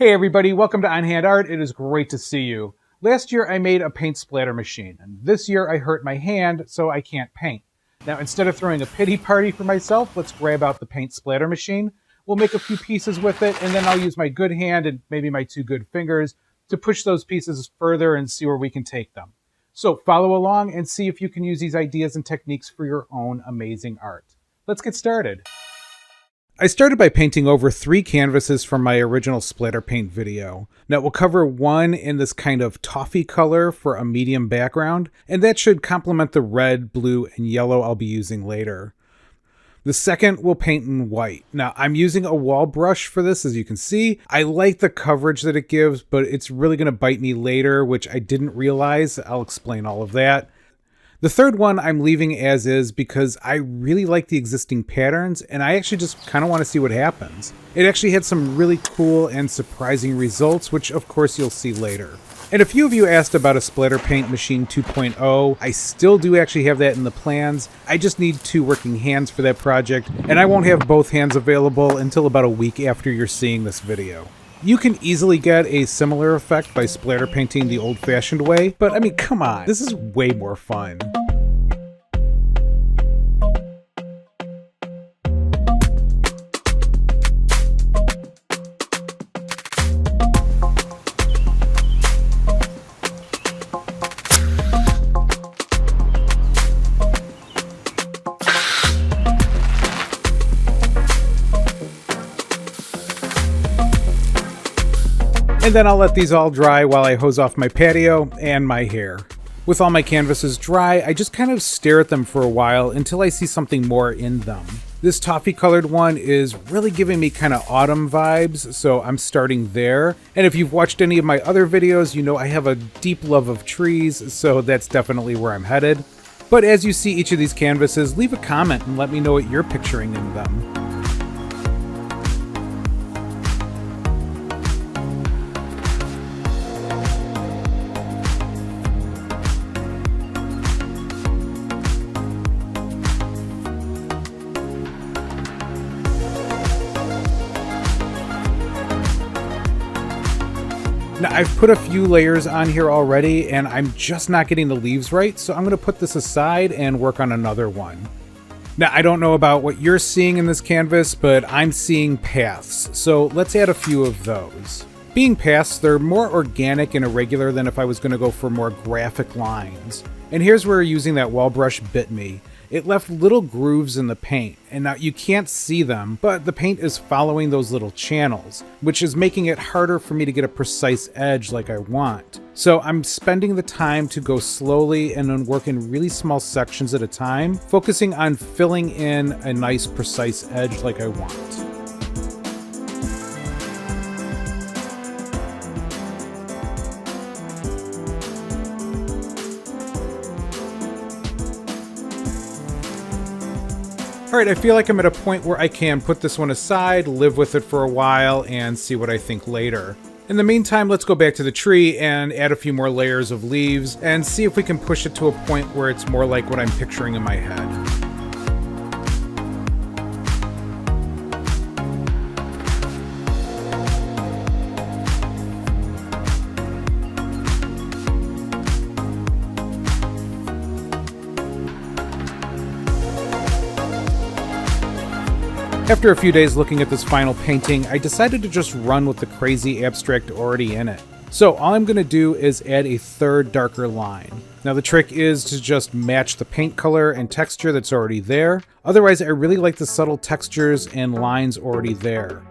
Hey everybody, welcome to On Hand Art. It is great to see you. Last year I made a paint splatter machine, and this year I hurt my hand, so I can't paint. Now instead of throwing a pity party for myself, let's grab out the paint splatter machine. We'll make a few pieces with it, and then I'll use my good hand and maybe my two good fingers to push those pieces further and see where we can take them. So follow along and see if you can use these ideas and techniques for your own amazing art. Let's get started. I started by painting over 3 canvases from my original splatter paint video. Now we'll cover one in this kind of toffee color for a medium background, and that should complement the red, blue, and yellow I'll be using later. The second we'll paint in white. Now I'm using a wall brush for this, as you can see. I like the coverage that it gives, but it's really going to bite me later, which I didn't realize. I'll explain all of that. The third one I'm leaving as is because I really like the existing patterns and I actually just kind of want to see what happens. It actually had some really cool and surprising results, which of course you'll see later. And a few of you asked about a Splatter Paint Machine 2.0. I still do actually have that in the plans. I just need 2 working hands for that project, and I won't have both hands available until about a week after you're seeing this video. You can easily get a similar effect by splatter painting the old-fashioned way, but I mean, come on, this is way more fun. And then I'll let these all dry while I hose off my patio and my hair. With all my canvases dry, I just kind of stare at them for a while until I see something more in them. This toffee colored one is really giving me kind of autumn vibes, so I'm starting there. And if you've watched any of my other videos, you know I have a deep love of trees, so that's definitely where I'm headed. But as you see each of these canvases, leave a comment and let me know what you're picturing in them. Now, I've put a few layers on here already, and I'm just not getting the leaves right, so I'm going to put this aside and work on another one. Now, I don't know about what you're seeing in this canvas, but I'm seeing paths, so let's add a few of those. Being paths, they're more organic and irregular than if I was going to go for more graphic lines. And here's where using that wall brush bit me. It left little grooves in the paint, and now you can't see them, but the paint is following those little channels, which is making it harder for me to get a precise edge like I want. So I'm spending the time to go slowly and then work in really small sections at a time, focusing on filling in a nice precise edge like I want. Alright, I feel like I'm at a point where I can put this one aside, live with it for a while, and see what I think later. In the meantime, let's go back to the tree and add a few more layers of leaves and see if we can push it to a point where it's more like what I'm picturing in my head. After a few days looking at this final painting, I decided to just run with the crazy abstract already in it. So all I'm going to do is add a third darker line. Now the trick is to just match the paint color and texture that's already there. Otherwise, I really like the subtle textures and lines already there.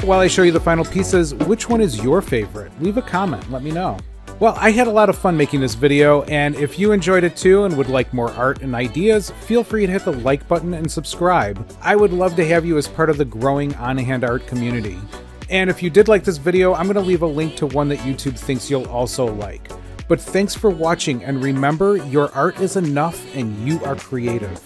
While I show you the final pieces, which one is your favorite? Leave a comment, let me know. Well, I had a lot of fun making this video, and if you enjoyed it too and would like more art and ideas, feel free to hit the like button and subscribe. I would love to have you as part of the growing on-hand art community. And if you did like this video, I'm going to leave a link to one that YouTube thinks you'll also like. But thanks for watching, and remember, your art is enough and you are creative.